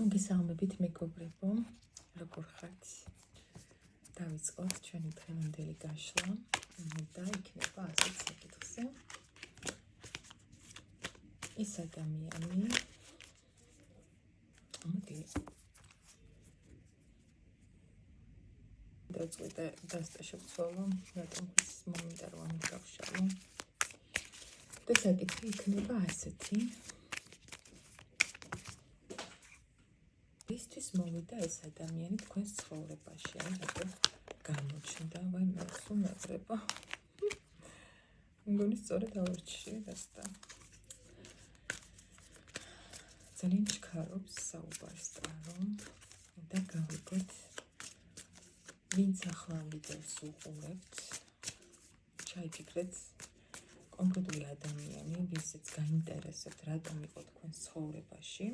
მოგესალმებით მეგობრებო, როგორ ხართ? დავიწყოთ ჩვენი დღევანდელი გაშლა და იქნება ასეთ საკითხზე. ის ადამიანი, მოდი დავწყოთ დასტაშებცვალო, რატომ ის მომენტა რომ ამიგავშალო. და საკითხი იქნება ასეთი. ისთვის მოვიდა ეს ადამიანი თქვენს ცხოვრებაში, რატომ გამოჩნდა, ვაი მე სულ მგონი სწორედ ავარჩიე დასტა. ძალიან ჩქარობს საუბარს ტარო და გავიგოთ, ვინც ახლა ვიდეოს უყურებთ, ჩაიფიქრეთ კონკრეტული ადამიანი, ვისაც გაინტერესებთ, რატომ იყო თქვენს ცხოვრებაში.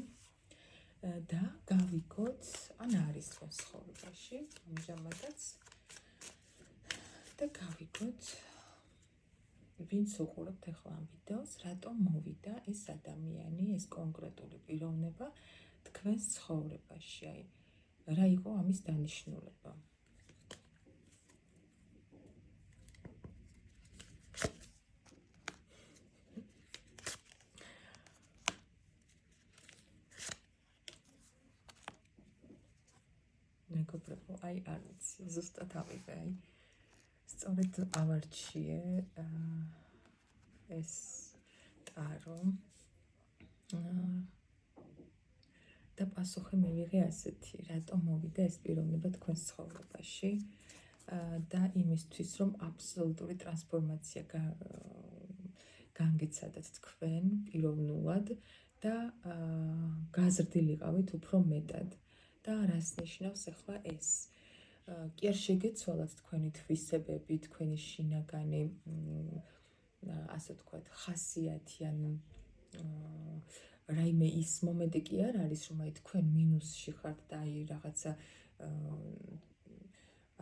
და გავიგოთ, ან არის თქვენს ცხოვრებაში, ამჟამადაც და გავიგოთ, ვინც უყურებთ ახლა ამ ვიდეოს, რატომ მოვიდა ეს ადამიანი, ეს კონკრეტული პიროვნება თქვენს ცხოვრებაში, აი, რა იყო ამის დანიშნულება. მეგობრებო, აი არ ვიცი, ზუსტად ავიღე, აი სწორედ ავარჩიე ეს ტარო და პასუხი მივიღე ასეთი, რატომ მოვიდა ეს პიროვნება თქვენს ცხოვრებაში და იმისთვის, რომ აბსოლუტური ტრანსფორმაცია განგეცადათ თქვენ პიროვნულად და გაზრდილიყავით უფრო მეტად. და რას ნიშნავს ახლა ეს? კი არ შეგეცვალათ თქვენი თვისებები, თქვენი შინაგანი, ასე ვთქვათ, ხასიათი, ან რაიმე ის მომენტი კი არ არის, რომ აი თქვენ მინუსში ხართ და აი რაღაცა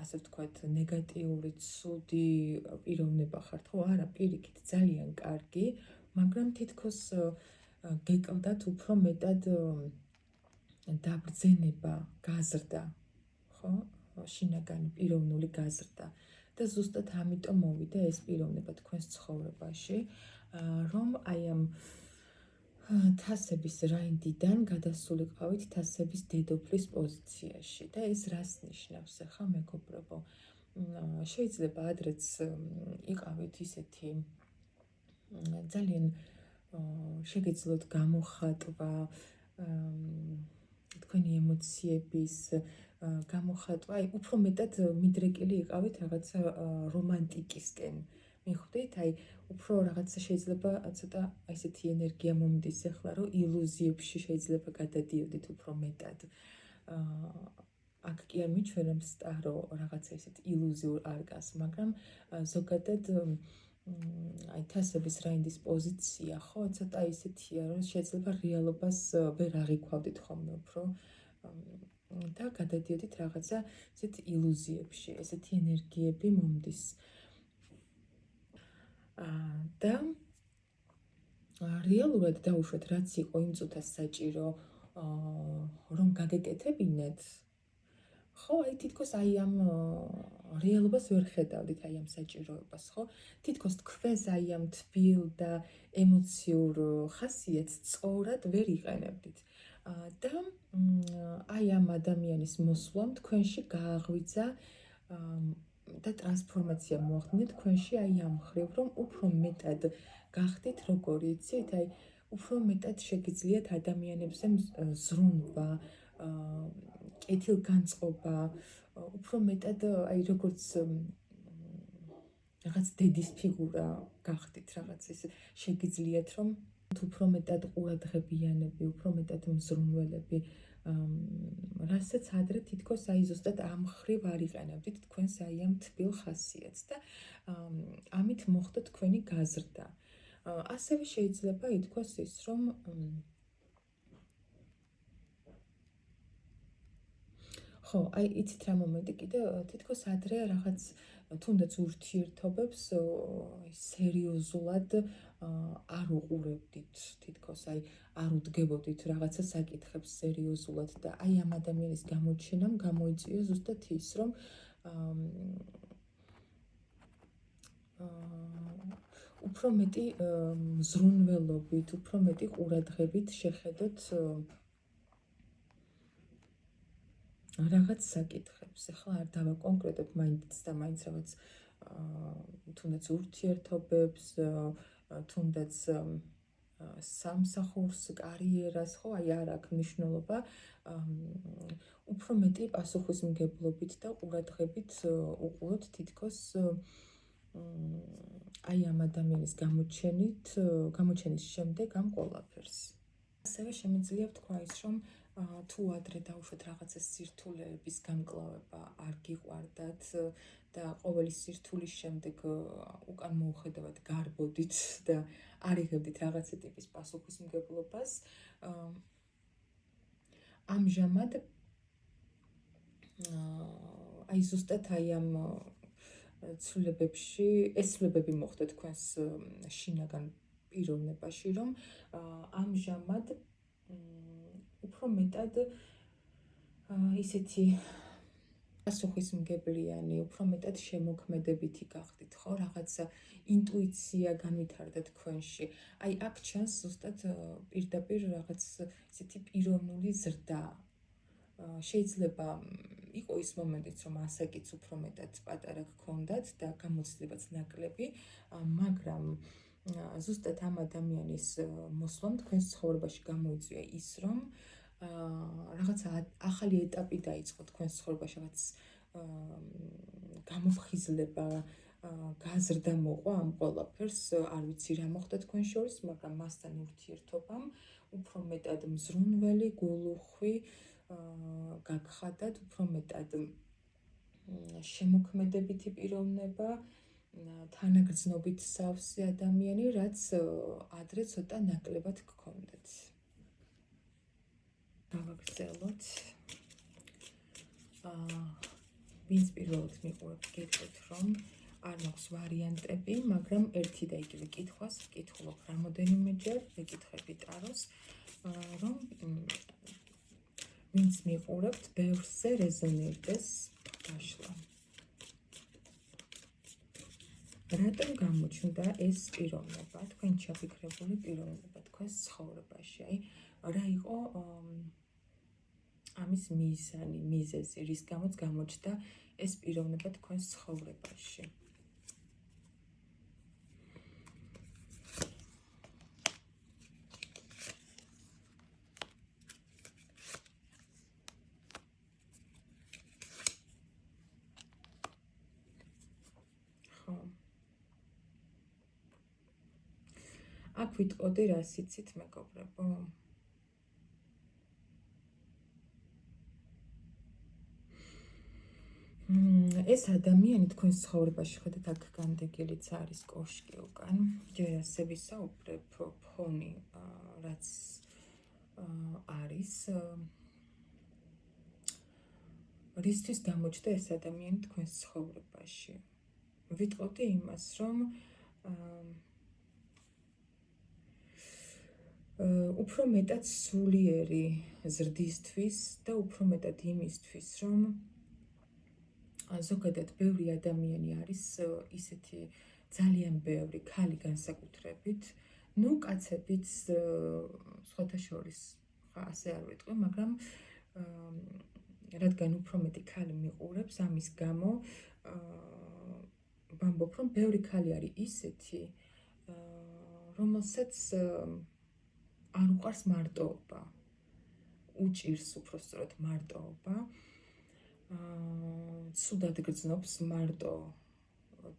ასე ვთქვათ, ნეგატიური, ცუდი პიროვნება ხართ, ხო? არა, პირიქით, ძალიან კარგი, მაგრამ თითქოს გეკლდათ უფრო მეტად დაბრძენება, გაზრდა, ხო? შინაგანი პიროვნული გაზრდა. და ზუსტად ამიტომ მოვიდა ეს პიროვნება თქვენს ცხოვრებაში, რომ აი ამ თასების რაინდიდან გადასულიყავით თასების დედოფლის პოზიციაში. და ეს რას ნიშნავს ახლა მეგობრებო? შეიძლება ადრეც იყავით ისეთი ძალიან შეგეძლოთ გამოხატვა, თქვენი ემოციების გამოხატვა, აი უფრო მეტად მიდრეკილი იყავით რაღაცა რომანტიკისკენ. მიხვდით? აი უფრო რაღაცა შეიძლება ცოტა ესეთი ენერგია მომდის ახლა, რომ ილუზიებში შეიძლება გადადიოდით უფრო მეტად. აქ კი არ მიჩვენებს ტარო რაღაცა ესეთ ილუზიურ არგას, მაგრამ ზოგადად აი თასების რაინდის პოზიცია, ხო, ცოტა ისეთია, რომ შეიძლება რეალობას ვერ აღიქვავდით ხოლმე უფრო და გადადიოდით რაღაცა ესეთ ილუზიებში, ესეთი ენერგიები მომდის. და რეალურად დაუშვათ, რაც იყო იმ წუთას საჭირო, რომ გაგეკეთებინათ, ხო, აი თითქოს აი ამ რეალობას ვერ ხედავდით, აი ამ საჭიროებას, ხო? თითქოს თქვენს აი ამ თბილ და ემოციურ ხასიათს სწორად ვერ იყენებდით. და აი ამ ადამიანის მოსვლამ თქვენში გააღვიძა და ტრანსფორმაცია მოახდინეთ თქვენში აი ამ მხრივ, რომ უფრო მეტად გახდით, როგორი იცით, აი უფრო მეტად შეგიძლიათ ადამიანებზე ზრუნვა, კეთილგანწყობა, უფრო მეტად აი როგორც რაღაც დედის ფიგურა გახდით, რაღაც ის შეგიძლიათ, რომ უფრო მეტად ყურადღებიანები, უფრო მეტად მზრუნველები, რასაც ადრე თითქოს აი ზუსტად ამ მხრივ არ იყენებდით თქვენს აი ამ თბილ ხასიათს და ამით მოხდა თქვენი გაზრდა. ასევე შეიძლება ითქვას ის, რომ ხო, აი იცით რა მომენტი კიდე თითქოს ადრე რაღაც თუნდაც ურთიერთობებს სერიოზულად არ უყურებდით თითქოს აი არ უდგებოდით რაღაცა საკითხებს სერიოზულად და აი ამ ადამიანის გამოჩენამ გამოიწვია ზუსტად ის რომ უფრო მეტი მზრუნველობით, უფრო მეტი ყურადღებით შეხედოთ რაღაც საკითხებს. ახლა არ დავაკონკრეტებ მაინც და მაინც რაღაც თუნდაც ურთიერთობებს, თუნდაც სამსახურს, კარიერას, ხო, აი არ აქვს მნიშვნელობა. უფრო მეტი პასუხისმგებლობით და ყურადღებით უყუროთ თითქოს აი ამ ადამიანის გამოჩენის შემდეგ ამ ყველაფერს. ასევე შემიძლია ვთქვა ის, რომ თუ ადრე დავუშვათ რაღაცა სირთულეების გამკლავება არ გიყვარდათ და ყოველი სირთულის შემდეგ უკან მოუხედავად გარბოდით და არ იღებდით რაღაცა ტიპის პასუხისმგებლობას, ამჟამად აი ზუსტად აი ამ ცვლილებებში ეს ცვლილებები მოხდა თქვენს შინაგან პიროვნებაში, რომ ამჟამად უფრო მეტად ისეთი პასუხისმგებლიანი, უფრო მეტად შემოქმედებითი გახდით, ხო, რაღაცა ინტუიცია განვითარდა თქვენში. აი აქ ჩანს ზუსტად პირდაპირ რაღაც ისეთი პიროვნული ზრდა. შეიძლება იყო ის მომენტიც, რომ ასაკიც უფრო მეტად პატარა გქონდათ და გამოცდილებაც ნაკლები, მაგრამ ზუსტად ამ ადამიანის მოსვლამ თქვენს ცხოვრებაში გამოიწვია ის, რომ რაღაცა ახალი ეტაპი დაიწყო თქვენს ცხოვრებაში, რაღაც გამოფხიზლება, გაზრდა მოყვა ამ ყველაფერს, არ ვიცი რა მოხდა თქვენ შორის, მაგრამ მასთან ურთიერთობამ უფრო მეტად მზრუნველი, გულუხვი გაგხადათ, უფრო მეტად შემოქმედებითი პიროვნება, თანაგრძნობით სავსე ადამიანი, რაც ადრე ცოტა ნაკლებად გქონდათ. დავაგრძელოთ. ვინც პირველად მიყურებთ, გეტყვით, რომ არ მაქვს ვარიანტები, მაგრამ ერთი და იგივე კითხვას ვკითხულობ რამოდენიმეჯერ, ვეკითხები ტაროს, რომ ვინც მიყურებთ, ბევრზე რეზონირდეს დაშლა. რატომ გამოჩნდა ეს პიროვნება, თქვენ ჩაფიქრებული პიროვნება თქვენს ცხოვრებაში? აი, რა იყო ამის მიზანი, მიზეზი, რის გამოც გამოჩნდა ეს პიროვნება თქვენს ცხოვრებაში? აქ ვიტყოდი რას იცით, მეგობრებო? ეს ადამიანი თქვენს ცხოვრებაში ხედავთ, აქ განდეგილიც არის კოშკი უკან. ჯერ ასე ვისაუბრებ, ფონი რაც არის, რისთვის გამოჩნდა ეს ადამიანი თქვენს ცხოვრებაში? ვიტყოდი იმას, რომ უფრო მეტად სულიერი ზრდისთვის და უფრო მეტად იმისთვის, რომ ზოგადად ბევრი ადამიანი არის ისეთი ძალიან ბევრი ქალი განსაკუთრებით, ну კაცებიც სხვათა შორის ასე არ ვიტყვი, მაგრამ რადგან უფრო მეტი ქალი მიყურებს, ამის გამო ვამბობ, რომ ბევრი ქალი არის ისეთი, რომელსაც არ უყვარს მარტოობა, უჭირს უпростоრად მარტოობა, ცუდად გრძნობს მარტო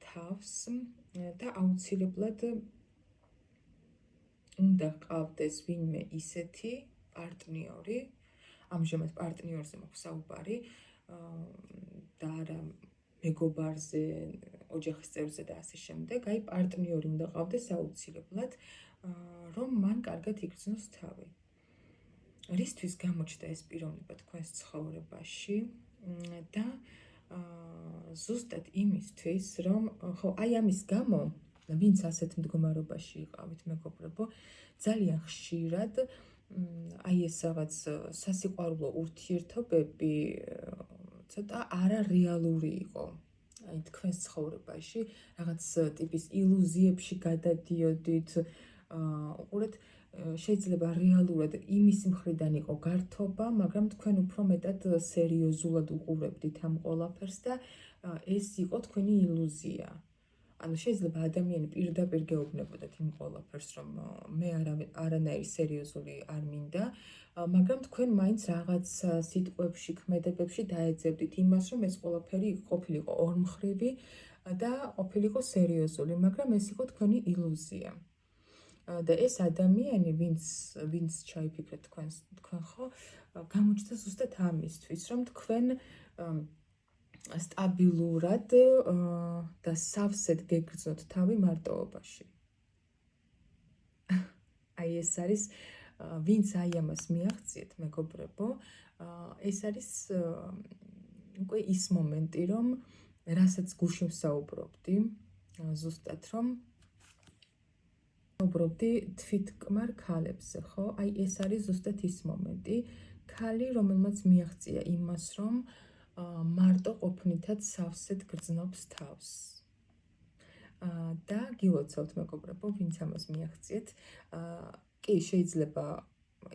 თავს და აუცილებლად უნდა ყავდეს ვინმე ისეთი პარტნიორი, ამჟამად პარტნიორზე მაქვს საუბარი და არა მეგობარზე, ოჯახის წევრზე და ასე შემდეგ, აი პარტნიორი უნდა ყავდეს აუცილებლად, რომ მან კარგად იგრძნოს თავი. რისთვის გამოჩნდა ეს პიროვნება თქვენს ცხოვრებაში? და ზუსტად იმისთვის, რომ ხო, აი ამის გამო, ვინც ასეთ მდგომარეობაში იყავით, მეგობრებო, ძალიან ხშირად აი ეს რაღაც სასიყვარულო ურთიერთობები ცოტა არარეალური იყო. აი თქვენს ცხოვრებაში რაღაც ტიპის ილუზიებში გადადიოდით, უყურეთ, შეიძლება რეალურად იმის მხრიდან იყო გართობა, მაგრამ თქვენ უფრო მეტად სერიოზულად უყურებდით ამ ყველაფერს და ეს იყო თქვენი ილუზია. ანუ შეიძლება ადამიანი პირდაპირ გეუბნებოდათ იმ ყველაფერს, რომ მე არანაირი სერიოზული არ მინდა, მაგრამ თქვენ მაინც რაღაც სიტყვებში, ქმედებებში დაეძებდით იმას, რომ ეს ყველაფერი ყოფილიყო ორმხრივი და ყოფილიყო სერიოზული, მაგრამ ეს იყო თქვენი ილუზია. და ეს ადამიანი, ვინც ჩაიფიქრეთ თქვენ ხო, გამოჩნდა ზუსტად ამისთვის, რომ თქვენ სტაბილურად და სავსედ გეგრძნოთ თავი მარტოობაში. აი ეს არის, ვინც აი ამას მიაღწიეთ, მეგობრებო, ეს არის უკვე ის მომენტი, რომ რასაც გუშინ ვსაუბრობდი, ზუსტად რომ ვსაუბრობდი თვითკმარ ქალებზე, ხო? აი ეს არის ზუსტად ის მომენტი, ქალი, რომელმაც მიაღწია იმას, რომ მარტო ყოფნითაც სავსედ გრძნობს თავს. და გილოცავთ, მეგობრებო, ვინც ამას მიაღწიეთ, კი შეიძლება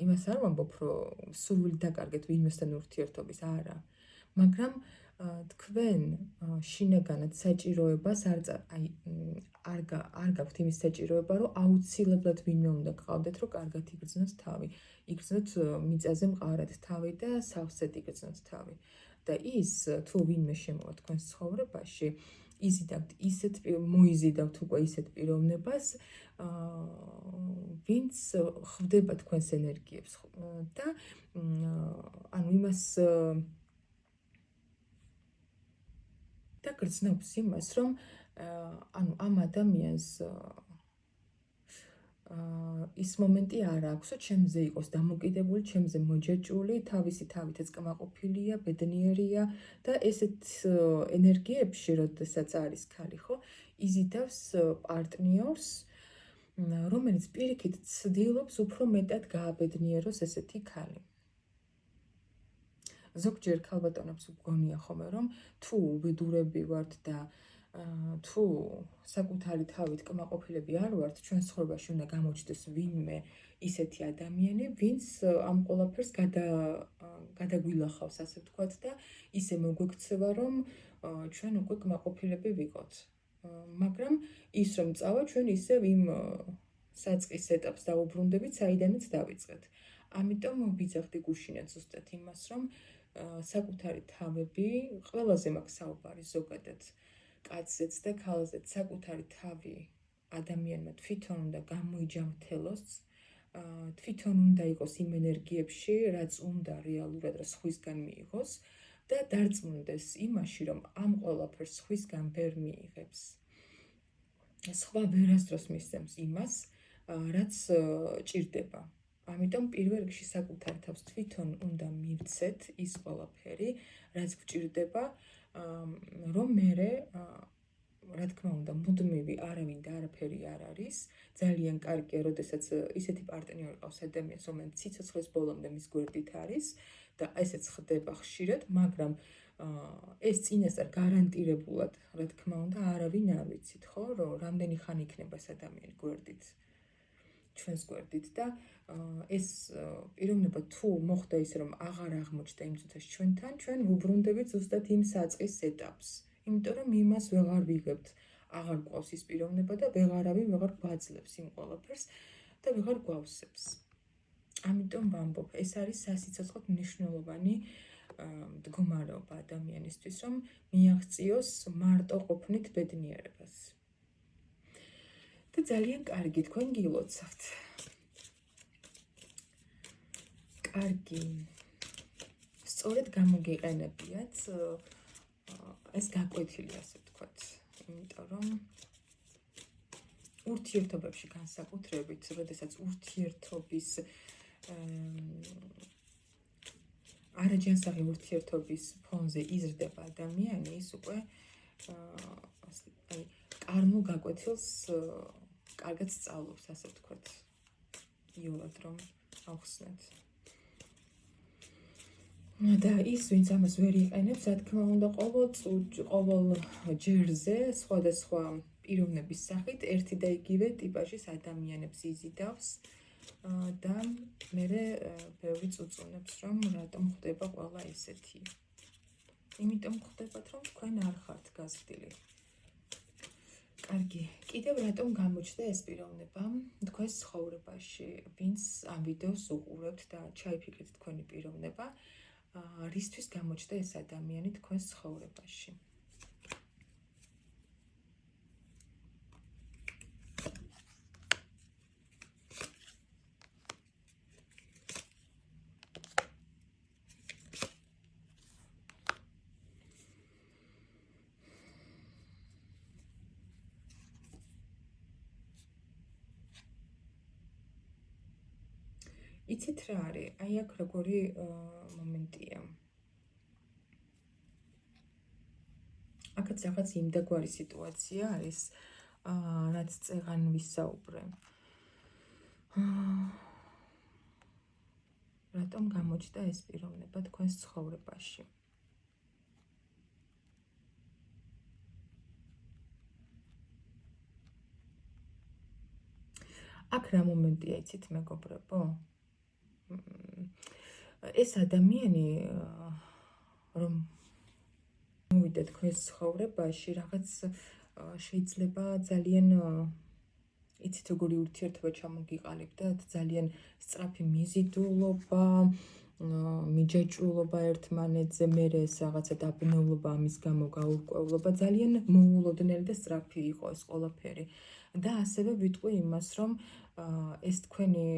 იმას არ ვამბობ, რომ სურვილი დაკარგეთ ვინმესთან ურთიერთობის, არა, მაგრამ თქვენ შინაგანად საჭიროებას არ გაქვთ იმის საჭიროება, რომ აუცილებლად ვინმე უნდა გყავდეთ, რომ კარგად იგრძნოთ თავი, იგრძნოთ მიწაზე მყარად თავი და სავსედ იგრძნოთ თავი. და ის თუ ვინმე შემოვა თქვენს ცხოვრებაში, მოიზიდავთ უკვე ისეთ პიროვნებას, ვინც ხვდება თქვენს ენერგიებს და ანუ იმას და გრძნობს იმას, რომ ანუ ამ ადამიანს ის მომენტი არ აქვს, რომ ჩემზე იყოს დამოკიდებული, ჩემზე მოჯაჭვული, თავისი თავითაც კმაყოფილია, ბედნიერია და ესეთ ენერგიებში, როდესაც არის ქალი, ხო, იზიდავს პარტნიორს, რომელიც პირიქით ცდილობს უფრო მეტად გააბედნიეროს ესეთი ქალი. ზოგჯერ ქალბატონებს გგონია ხოლმე, რომ თუ უბედურები ვართ და თუ საკუთარი თავით კმაყოფილები არ ვართ, ჩვენ ცხოვრებაში უნდა გამოჩნდეს ვინმე ისეთი ადამიანი, ვინც ამ ყველაფერს გადაგვილახავს, ასე ვთქვათ, და ისე მოგვექცევა, რომ ჩვენ უკვე კმაყოფილები ვიყოთ. მაგრამ ის რომ წავა, ჩვენ ისევ იმ საწყის ეტაპს დაუბრუნდებით, საიდანაც დავიწყეთ. ამიტომ ვიძახდი გუშინაც ზუსტად იმას, რომ საკუთარი თავები, ყველაზე მაქვს საუბარი ზოგადად კაცზეც და ქალზეც, საკუთარი თავი ადამიანმა თვითონ უნდა გამოიჯამრთელოს, თვითონ უნდა იყოს იმ ენერგიებში, რაც უნდა რეალურად რა სხვისგან მიიღოს და დარწმუნდეს იმაში, რომ ამ ყველაფერს სხვისგან ვერ მიიღებს. სხვა ვერასდროს მისცემს იმას, რაც ჭირდება. ამიტომ პირველ რიგში საკუთარ თავს თვითონ უნდა მივცეთ ის ყველაფერი, რაც გჭირდება, რომ მერე, რა თქმა უნდა, მუდმივი არავინ და არაფერი არ არის. ძალიან კარგია, როდესაც ისეთი პარტნიორი ყავს ადამიანს, რომელიც სიცოცხლის ბოლომდე მის გვერდით არის და ესეც ხდება ხშირად, მაგრამ ეს წინასწარ გარანტირებულად, რა თქმა უნდა, არავინ არ ვიცით, ხო, რომ რამდენი ხანი იქნება ეს ადამიანი გვერდით. ჩვენს გვერდით და ეს პიროვნება თუ მოხდა ისე, რომ აღარ აღმოჩნდა იმ წუთას ჩვენთან, ჩვენ ვუბრუნდებით ზუსტად იმ საწყის ეტაპს. იმიტომ რომ იმას ვეღარ ვიღებთ, აღარ გვყავს ის პიროვნება და ვეღარავინ ვეღარ გვაძლევს იმ ყველაფერს და ვეღარ გვავსებს. ამიტომ ვამბობ, ეს არის სასიცოცხლოდ მნიშვნელოვანი მდგომარეობა ადამიანისთვის, რომ მიაღწიოს მარტო ყოფნით ბედნიერებას. და ძალიან კარგი, თქვენ გილოცავთ. კარგი. სწორედ გამოგიყენებიათ ეს გაკვეთილი, ასე ვთქვათ, იმიტომ რომ ურთიერთობებში განსაკუთრებით, როდესაც ურთიერთობის არაჯანსაღი ურთიერთობის ფონზე იზრდება ადამიანი, ის უკვე აი კარმულ გაკვეთილს კარგად სწავლობს, ასე ვთქვათ. იოლად რომ ავხსნათ. და ის, ვინც ამას ვერ იყენებს, რა თქმა უნდა, ყოველ ჯერზე სხვადასხვა პიროვნების სახით ერთი და იგივე ტიპაჟის ადამიანებს იზიდავს და მერე ბევრი წუწუნებს, რომ რატომ ხდება ყველა ესეთი. იმიტომ ხდებათ, რომ თქვენ არ ხართ გაზრდილი. კარგი, კიდევ რატომ გამოჩნდა ეს პიროვნება თქვენს ცხოვრებაში, ვინც ამ ვიდეოს უყურებთ და ჩაიფიქრეთ თქვენი პიროვნება, რისთვის გამოჩნდა ეს ადამიანი თქვენს ცხოვრებაში? იცით რა არის? აი აქ როგორი მომენტია. აქაც რაღაც იმდაგვარი სიტუაცია არის, რაც წეღან ვისაუბრე. რატომ გამოჩნდა ეს პიროვნება თქვენს ცხოვრებაში? აქ რა მომენტია, იცით მეგობრებო? ეს ადამიანი რომ მოვიდა თქვენს ცხოვრებაში, რაღაც შეიძლება ძალიან იცით როგორი ურთიერთობა ჩამოგიყალიბდათ, ძალიან სწრაფი მიზიდულობა, მიჯაჭვულობა ერთმანეთზე, მერე ეს რაღაცა დაბნეულობა, ამის გამო გაურკვევლობა, ძალიან მოულოდნელი და სწრაფი იყო ეს ყველაფერი. და ასევე ვიტყვი იმას, რომ ეს თქვენი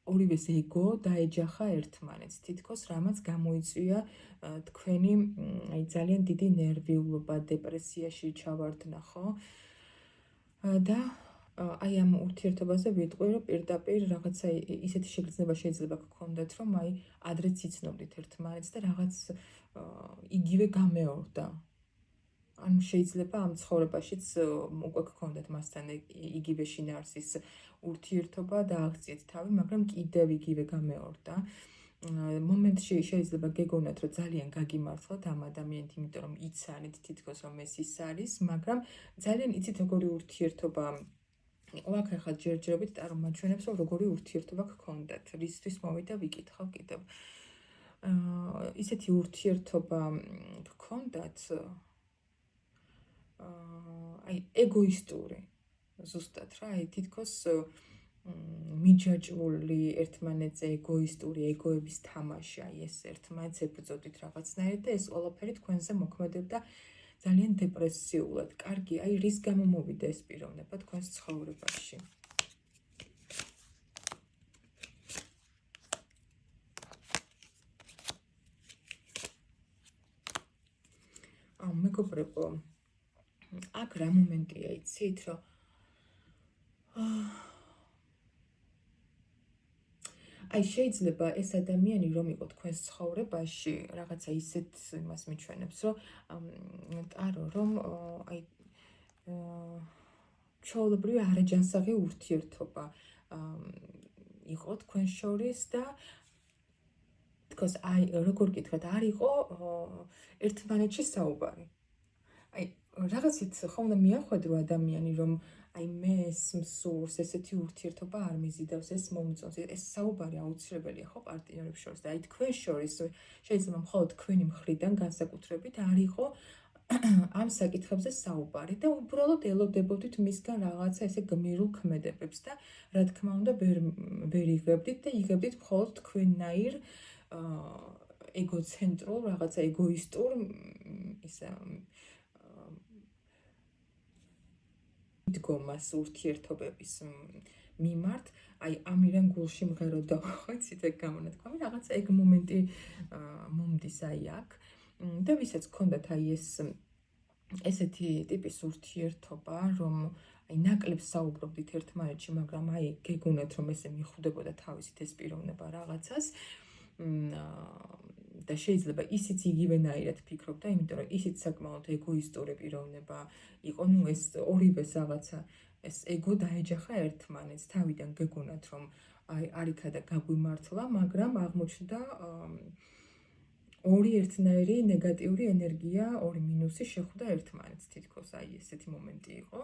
ორივეს ეგო დაეჯახა ერთმანეთს, თითქოს რამაც გამოიწვია თქვენი აი ძალიან დიდი ნერვიულობა, დეპრესიაში ჩავარდნა, ხო? და აი ამ ურთიერთობაზე ვიტყვი, რომ პირდაპირ რაღაცა ისეთი შეგრძნება შეიძლება გქონდეთ, რომ აი ადრეც იცნობდით ერთმანეთს და რაღაც იგივე გამეორდა. ან შეიძლება ამ ცხოვრებაშიც უკვე გქონდეთ მასთან იგივე შინაარსის ურთიერთობა და აღწიეთ თავი, მაგრამ კიდევ იგივე გამეორდა. მომენტში შეიძლება გეგონათ, რომ ძალიან გაგიმართლოთ ამ ადამიანით, იმიტომ რომ იცანით თითქოს რომ ეს ის არის, მაგრამ ძალიან იცით როგორი ურთიერთობა იყო აქ ახლა ჯერჯერობით წარმომაჩვენებს, რომ როგორი ურთიერთობა გქონდათ. რისთვის მოვიდა ვიკითხავ კიდევ. ისეთი ურთიერთობა გქონდათ აი ეგოისტური ზუსტად რა, აი თითქოს მიჯაჭვული ერთმანეთზე ეგოისტური ეგოების თამაში, აი ეს ერთმანეთს ებრძოდით რაღაცნაირად და ეს ყველაფერი თქვენზე მოქმედებდა ძალიან დეპრესიულად. კარგი, აი რის გამო მოვიდა ეს პიროვნება თქვენს ცხოვრებაში? მეგობრებო, აქ რა მომენტია, იცით, რომ აი შეიძლება ეს ადამიანი რომ იყო თქვენს ცხოვრებაში, რაღაცა ისეთ იმას მიჩვენებს, რომ ტარო რომ აი ჩვეულებრივი არაჯანსაღი ურთიერთობა იყო თქვენს შორის და თქოს აი როგორ გითხრათ, არ იყო ერთმანეთში საუბარი. აი რაღაცით ხომ უნდა მიახვედრო ადამიანი, რომ აი მეს მსურს ესეთი ურთიერთობა არ მიზიდავს, ეს მომწონს, ეს საუბარი აუცილებელია ხო პარტნიორებს შორის და აი თქვენ შორის შეიძლება მხოლოდ თქვენი მხრიდან განსაკუთრებით არ იყო ამ საკითხებზე საუბარი და უბრალოდ ელოდებოდით მისგან რაღაცა ესე გმირულ ქმედებებს და რა თქმა უნდა ვერ იღებდით და იღებდით მხოლოდ თქვენნაირ ეგოცენტრულ, რაღაცა ეგოისტურ ისა დგომას ურთიერთობების მიმართ, აი ამირან გულში მღეროდა, ხო იცით ეგ გამონათქვამი, რაღაც ეგ მომენტი მომდის აი აქ და ვისაც გქონდათ აი ესეთი ტიპის ურთიერთობა, რომ აი ნაკლებს საუბრობდით ერთმანეთში, მაგრამ აი გეგონათ რომ ესე მიხვდებოდა თავისით ეს პიროვნება რაღაცას და შეიძლება ისიც იგივენაირად ფიქრობდა, იმიტომ რომ ისიც საკმაოდ ეგოისტური პიროვნება იყო, ну ეს ორივეს რაღაცა ეს ეგო დაეჯახა ერთმანეთს, თავიდან გეგონათ რომ აი არიქა და გაგვიმართლა, მაგრამ აღმოჩნდა ორი ერთნაირი ნეგატიური ენერგია, ორი მინუსი შეხვდა ერთმანეთს, თითქოს აი ესეთი მომენტი იყო.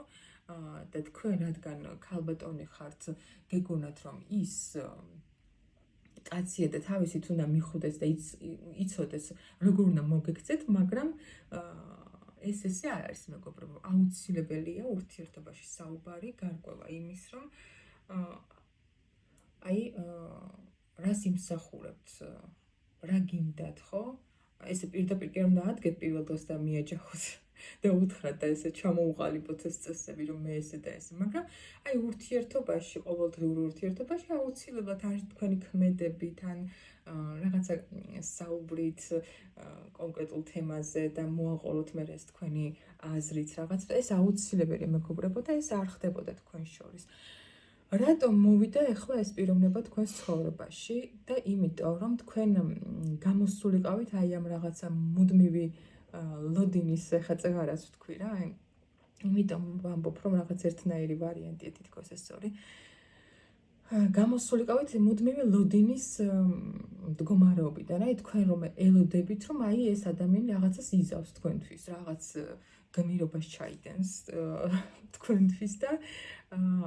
და თქვენ რადგან ქალბატონი ხართ, გეგონათ რომ ის კაცია და თავისით უნდა მიხვდეს და იცოდეს როგორ უნდა მოგექცეთ, მაგრამ ესე არ არის მეგობრებო, აუცილებელია ურთიერთობაში საუბარი, გარკვევა იმის, რომ აი რას იმსახურებთ, რა გინდათ, ხო? ესე პირდაპირ კი არ უნდა ადგეთ პირველ დღეს და მიეჯახოთ და უთხრათ და ესე ჩამოუყალიბოთ ეს წესები, რომ მე ესე და ესე, მაგრამ აი ურთიერთობაში, ყოველდღიურ ურთიერთობაში აუცილებლად არის თქვენი ქმედებით, ან რაღაცა საუბრით კონკრეტულ თემაზე და მოაყოლოთ მე ეს თქვენი აზრით რაღაც და ეს აუცილებელია მეგობრებო და ეს არ ხდებოდა თქვენ შორის. რატომ მოვიდა ახლა ეს პიროვნება თქვენს ცხოვრებაში და იმიტომ რომ თქვენ გამოსულიყავით აი ამ რაღაცა მუდმივი ლოდინის ხაწევარას ვთქვი რა, იმიტომ ვამბობ რომ რაღაც ერთნაირი ვარიანტია თითქოს ეს სწორი. გამოსულიყავით მუდმივი ლოდინის მდგომარეობიდან, აი თქვენ რომ ელოდებით რომ აი ეს ადამიანი რაღაცას იზავს თქვენთვის, რაღაც გმირობას ჩაიდენს თქვენთვის და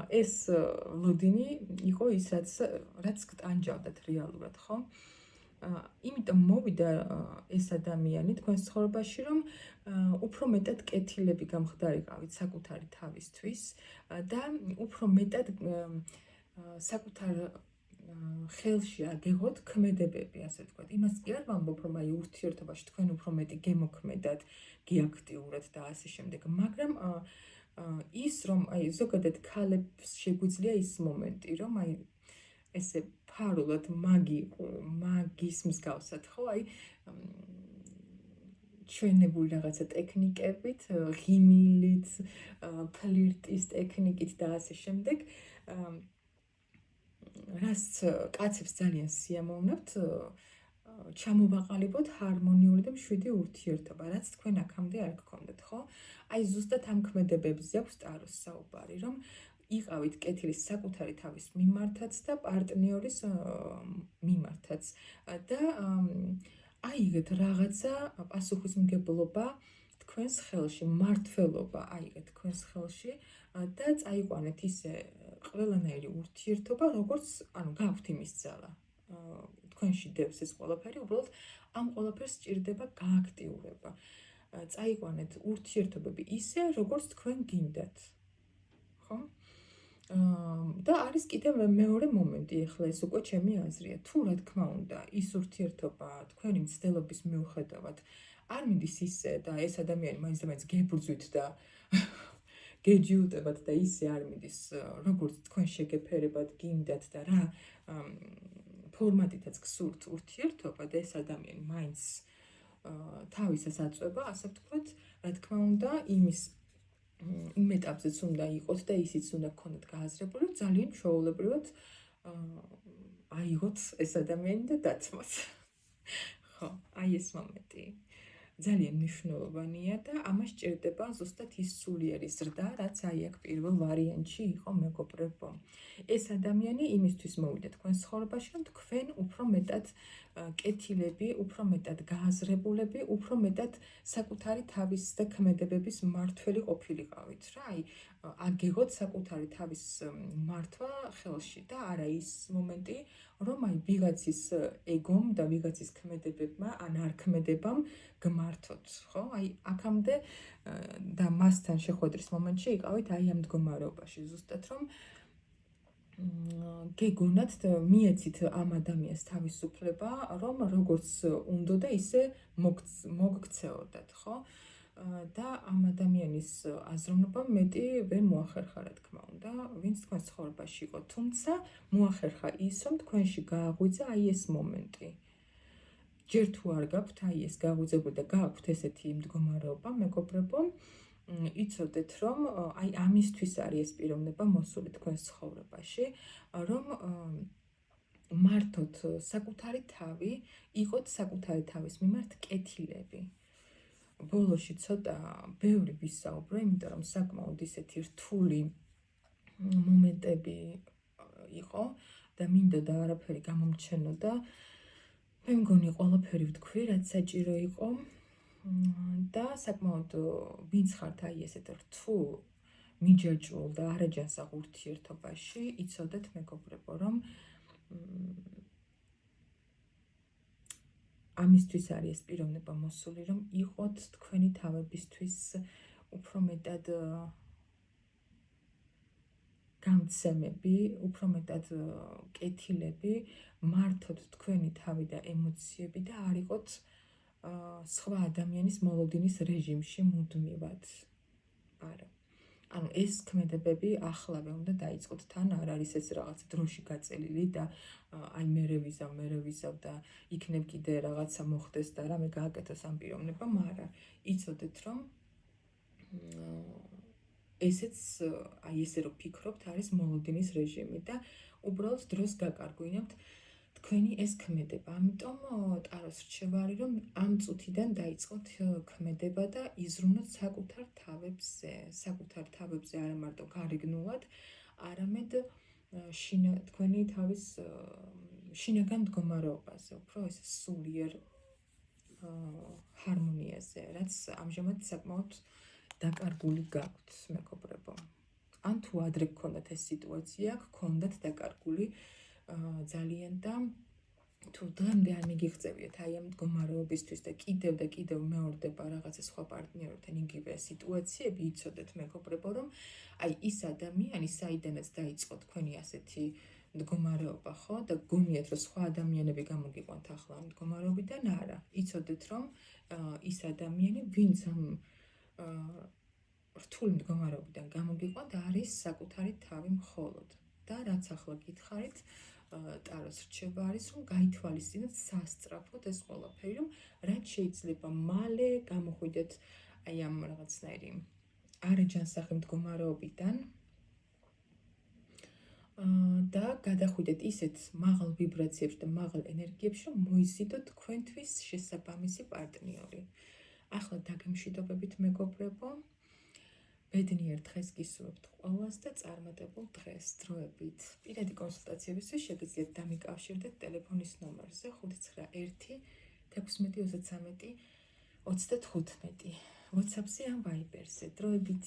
ეს ლოდინი იყო ის რაც გტანჯავდათ რეალურად, ხო? იმიტომ მოვიდა ეს ადამიანი თქვენს ცხოვრებაში, რომ უფრო მეტად კეთილები გამხდარიყავით საკუთარი თავისთვის და უფრო მეტად საკუთარ ხელში აგեղოთ ქმედებები, ასე ვთქვათ. იმას კი არ ვამბობ, რომ აი ურთიერთობაში თქვენ უფრო მეტი გემოქმედად, გიაქტიურეთ და ასე შემდეგ, მაგრამ ის რომ აი ზოგადად ქალებს შეგვიძლია ის მომენტი, რომ აი ესე ფარულად მაგის მსგავსად, ხო, აი ჩვენებული რაღაცა ტექნიკებით, ღიმილით, ფლირტის ტექნიკით და ასე შემდეგ, რაც კაცებს ძალიან სიამოვნებთ, ჩამოვაყალიბოთ ჰარმონიული და მშვიდი ურთიერთობა, რაც თქვენ აქამდე არ გქონდათ, ხო? აი ზუსტად ამ ქმედებებზე აქვს ტაროს საუბარი, რომ იყავით კეთილი საკუთარი თავის მიმართაც და პარტნიორის მიმართაც და აიღეთ რაღაცა პასუხისმგებლობა თქვენს ხელში, მმართველობა აიღეთ თქვენს ხელში და წაიყვანეთ ისე ყველანაირი ურთიერთობა, როგორც ანუ გაქვთ იმის ძალა. თქვენში დევს ეს ყველაფერი, უბრალოდ ამ ყველაფერს სჭირდება გააქტიურება. წაიყვანეთ ურთიერთობები ისე, როგორც თქვენ გინდათ. ხო? და არის კიდევ მეორე მომენტი, ახლა ეს უკვე ჩემი აზრია. თუ რა თქმა უნდა, ის ურთიერთობა თქვენი მცდელობის მიუხედავად არ მიდის ისე და ეს ადამიანი მაინც და მაინც გებრძვით და გეჯიუტებათ და ისე არ მიდის, როგორც თქვენ შეგეფერებათ, გინდათ და რა ფორმატითაც გსურთ ურთიერთობა და ეს ადამიანი მაინც თავისას აწვება, ასე ვთქვათ, რა თქმა უნდა, იმ ეტაპზეც უნდა იყოთ და ისიც უნდა გქონდეთ გააზრებული, რომ ძალიან ჩვეულებრივად აიღოთ ეს ადამიანი და დათმოთ. ხო, აი ეს მომენტი ძალიან მნიშვნელოვანია და ამას სჭირდება ზუსტად ის სულიერი ზრდა, რაც აი აქ პირველ ვარიანტში იყო მეგობრებო. ეს ადამიანი იმისთვის მოვიდა თქვენს ცხოვრებაში, რომ თქვენ უფრო მეტად კეთილები, უფრო მეტად გააზრებულები, უფრო მეტად საკუთარი თავის და ქმედებების მმართველი ყოფილიყავით რა. აი აგეგოთ საკუთარი თავის მართვა ხელში და არა ის მომენტი, რომ აი ვიღაცის ეგომ და ვიღაცის ქმედებებმა ან არ ქმედებამ გმართოთ, ხო? აი აქამდე და მასთან შეხვედრის მომენტში იყავით აი ამ მდგომარეობაში, ზუსტად რომ გეგონათ მიეცით ამ ადამიანს თავისუფლება, რომ როგორც უნდოდა ისე მოგქცეოდათ, ხო? და ამ ადამიანის აზროვნობა მეტი ვერ მოახერხა, რა თქმა უნდა, ვინც თქვენს ცხოვრებაში იყო, თუმცა მოახერხა ის, რომ თქვენში გააღვიძა აი ეს მომენტი. ჯერ თუ არ გაქვთ აი ეს გაღვიძებული და გაქვთ ესეთი მდგომარეობა, მეგობრებო, იცოდეთ, რომ აი ამისთვის არის ეს პიროვნება მოსული თქვენს ცხოვრებაში, რომ მართოთ საკუთარი თავი, იყოთ საკუთარი თავის მიმართ კეთილები. ბოლოში ცოტა ბევრი ვისაუბრე, იმიტომ რომ საკმაოდ ისეთი რთული მომენტები იყო და მინდოდა არაფერი გამომჩენოდა. მე მგონი ყველაფერი ვთქვი, რაც საჭირო იყო და საკმაოდ ვინც ხართ აი ესეთ რთულ, მიჯაჭვულ და არაჯანსაღ ურთიერთობაში, იცოდეთ მეგობრებო, რომ ამისთვის არის ეს პიროვნება მოსული, რომ იყოთ თქვენი თავებისთვის უფრო მეტად გამცემები, უფრო მეტად კეთილები, მართოთ თქვენი თავი და ემოციები და არ იყოთ სხვა ადამიანის მოლოდინის რეჟიმში მუდმივად. არა. ანუ ეს ქმედებები ახლავე უნდა დაიწყოთ, თან არ არის ეს რაღაც დროში გაწელილი და აი მერე ვიზავ და იქნებ კიდე რაღაცა მოხდეს და რამე გააკეთოს ამ პიროვნებამ, არა. იცოდეთ რომ ესეც აი ესე რომ ფიქრობთ, არის მოლოდინის რეჟიმი და უბრალოდ დროს გაკარგვინებთ თქვენი ეს ქმედება. ამიტომ ტაროს რჩევა არის, რომ ამ წუთიდან დაიწყოთ ქმედება და იზრუნოთ საკუთარ თავებზე, არა მარტო გარეგნულად, არამედ თქვენი თავის შინაგან მდგომარეობაზე, უფრო ეს სულიერ ჰარმონიაზე, რაც ამჟამად საკმაოდ დაკარგული გაქვთ, მეგობრებო. ან თუ ადრე გქონდათ ეს სიტუაცია, გქონდათ დაკარგული ძალიან და თუ დღემდე არ მიგიღწევიათ აი ამ მდგომარეობისთვის და კიდევ მეორდება რაღაცა სხვა პარტნიორთან იგივე სიტუაციები, იცოდეთ მეგობრებო, რომ აი ის ადამიანი, საიდანაც დაიწყო თქვენი ასეთი მდგომარეობა, ხო? და გონიათ, რომ სხვა ადამიანები გამოგიყვანთ ახლა ამ მდგომარეობიდან, არა. იცოდეთ, რომ ის ადამიანი, ვინც ამ რთული მდგომარეობიდან გამოგიყვანთ, არის საკუთარი თავი მხოლოდ. და რაც ახლა გითხარით, ტაროს რჩევა არის, რომ გაითვალისწინოთ სასწრაფოდ ეს ყველაფერი, რომ რაც შეიძლება მალე გამოხვიდეთ აი ამ რაღაცნაირი არაჯანსაღი მდგომარეობიდან და გადახვიდეთ ისეთ მაღალ ვიბრაციებში და მაღალ ენერგიებში, რომ მოიზიდოთ თქვენთვის შესაბამისი პარტნიორი. ახლა დაგემშვიდობებით მეგობრებო, ბედნიერ დღეს გისურვებთ ყველას და წარმატებულ დღეს. დროებით პირადი კონსულტაციებისთვის შეგიძლიათ დამიკავშირდეთ ტელეფონის ნომერზე 591 16 33 25. WhatsApp-ზე ან Viber-ზე. დროებით